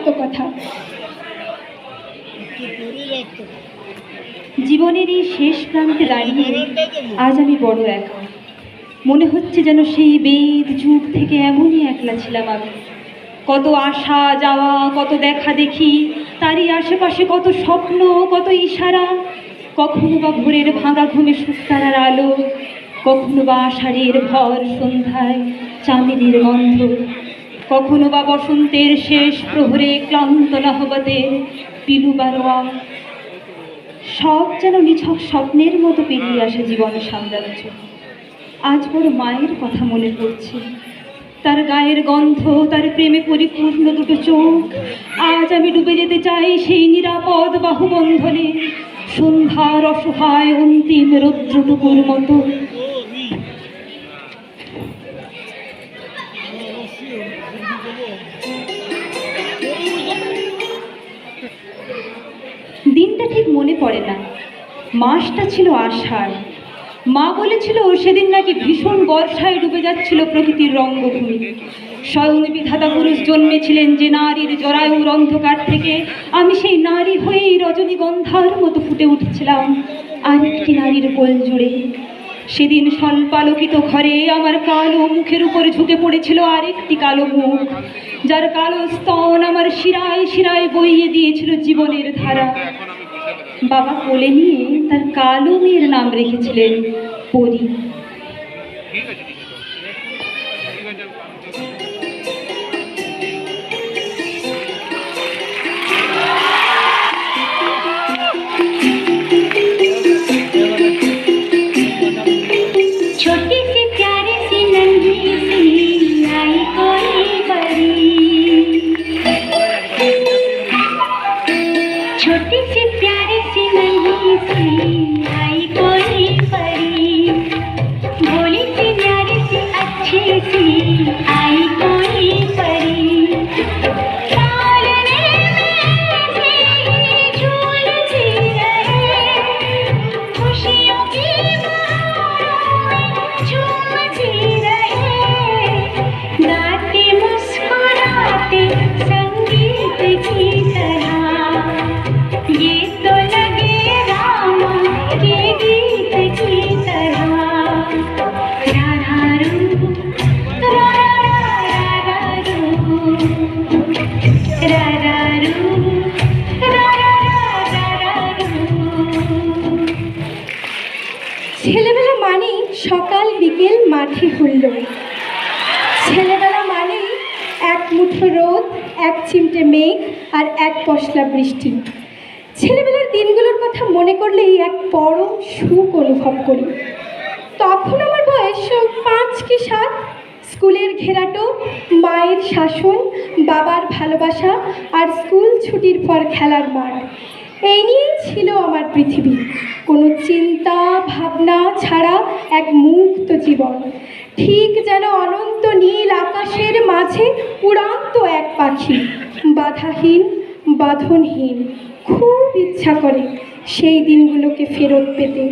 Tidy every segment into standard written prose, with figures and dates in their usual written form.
আত্মকথা। জীবনের এই শেষ প্রান্তে দাঁড়িয়ে আজ আমি বড় একা। মনে হচ্ছে যেন সেই বেদ যুগ থেকে এমনই একলা ছিলাম আমি। কত আসা যাওয়া, কত দেখা দেখি, তারই আশেপাশে কত স্বপ্ন, কত ইশারা। কখনো বা ভোরের ভাঙা ঘুমে শুকতারার আলো, কখনো বা আষাঢ়ের ভর সন্ধ্যায় চামেলির গন্ধ, কখনো বা বসন্তের শেষ প্রহরে ক্লান্ত নহবতের পিলু বারোয়া। সব যেন নিছক স্বপ্নের মতো পেরিয়ে আসে জীবন সাম্রাজ্য। আজ বড় মায়ের কথা মনে পড়ছে, তার গায়ের গন্ধ, তার প্রেমে পরিপূর্ণ দুটো চোখ। আজ আমি ডুবে যেতে চাই সেই নিরাপদ বাহুবন্ধনে, সন্ধ্যার অসহায় অন্তিম রৌদ্রটুকুর মতো। দিনটা ঠিক মনে পড়ে না, মাসটা ছিল আষাঢ়। মা বলেছিল সেদিন নাকি ভীষণ বর্ষায় ডুবে যাচ্ছিল প্রকৃতির রঙ্গভূমি। স্বয়ং বিধাতা পুরুষ জন্মেছিলেন যে নারীর জরায়ুর অন্ধকার থেকে, আমি সেই নারী হয়েই রজনীগন্ধার মতো ফুটে উঠছিলাম আরেকটি নারীর কোল জুড়ে। সেদিন স্বল্পালোকিত ঘরে আমার কালো মুখের উপরে ঝুঁকে পড়েছিল আরেকটি কালো মুখ, যার কালো স্তন আমার শিরায় শিরায় বইয়ে দিয়েছিল জীবনের ধারা। বাবা কোলে নিয়ে তার কালো মেয়ের নাম রেখেছিলেন পরী। ছেলেবেলা মানেই সকাল বিকেল মাঠে হুল্লোড়। ছেলেবেলা মানেই এক মুঠো রোদ, এক চিমটে মেঘ আর এক পশলা বৃষ্টি। ছেলেবেলার দিনগুলোর কথা মনে করলেই এক পরম সুখ অনুভব করি। তখন আমার বয়স 5 কি 7। স্কুলের ঘেরাটো, মায়ের শাসন, বাবার ভালোবাসা আর স্কুল ছুটির পর খেলার মাঠ, এই নিয়েই ছিল আমার পৃথিবী। কোনো চিন্তা ভাবনা ছাড়া এক মুক্ত জীবন, ঠিক যেন অনন্ত নীল আকাশের মাঝে উড়ান্ত এক পাখি, বাধাহীন বাঁধনহীন। খুব ইচ্ছা করে সেই দিনগুলোকে ফেরত পেতে।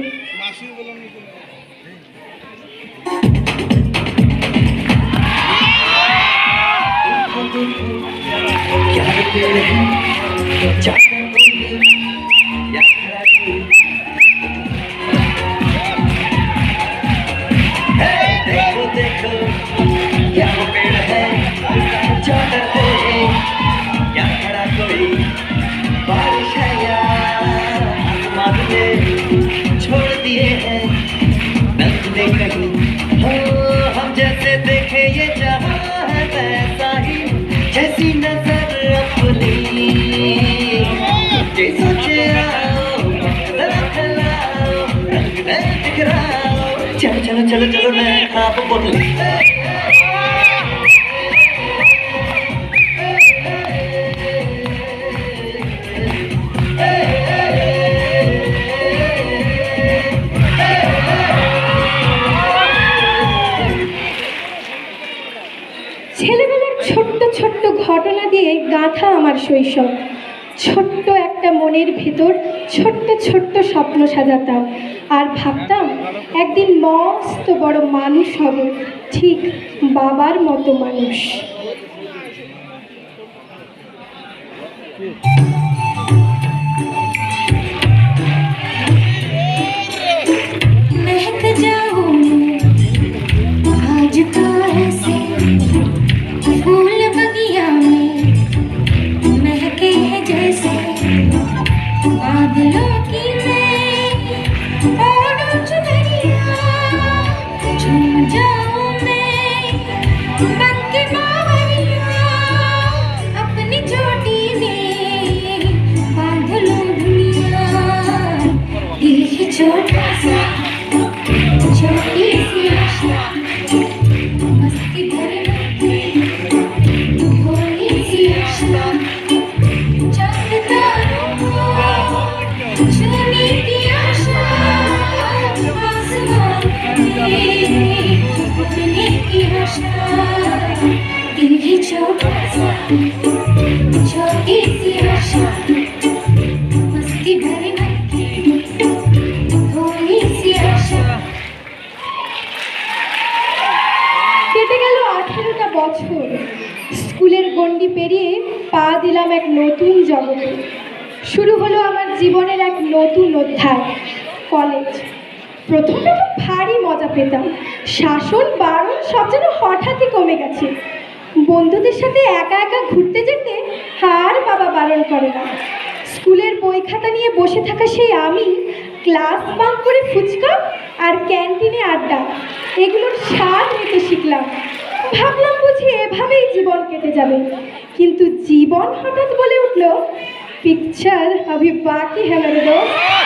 चलो चलो चलो मैं आपको बोल ছেলেবেলার ছোট্ট ছোট্ট ঘটনা দিয়ে গাঁথা আমার শৈশব। ছোট্ট একটা মনের ভেতর ছোট্ট ছোট্ট স্বপ্ন সাজাতাম আর ভাবতাম একদিন মস্ত বড় মানুষ হব, ঠিক বাবার মতো মানুষ। महक जाऊं आज तो ऐसे फूल बगिया में महके हैं जैसे बादलों की मैं ओढ़ूं चुनरिया झूम जाऊं मैं बनके बावरिया अपनी चोटी में बांध लूं दुनिया दिल ही छोटा सा छोटी सी आशा मस्ती भरी भोली सी आशा चांद तारों को छूने की आशा आसमान में उड़ने की आशा दिल ही छोटा सा छोटी सी आशा मस्ती भरी भोली सी आशा। কেটে গেল 18টা বছর। স্কুলের গণ্ডি পেরিয়ে পা দিলাম এক নতুন জগতে। শুরু হলো আমার জীবনের এক নতুন অধ্যায়, কলেজ। প্রথম প্রথম ভারী মজা পেতাম। শাসন বারণ সব যেন হঠাৎই কমে গেছে। বন্ধুদের সাথে একা একা ঘুরতে যেতে আর বাবা বারণ করে না। স্কুলের বই খাতা নিয়ে বসে থাকা সেই আমি ক্লাস বাঙ্ক করে ফুচকা আর ক্যান্টিনে আড্ডা এগুলোর স্বাদ নিতে শিখলাম। ভাবলাম বুঝি এভাবেই জীবন কেটে যাবে, কিন্তু জীবন হঠাৎ বলে উঠল, পিকচার अभी बाकी है मेरे दोस्त।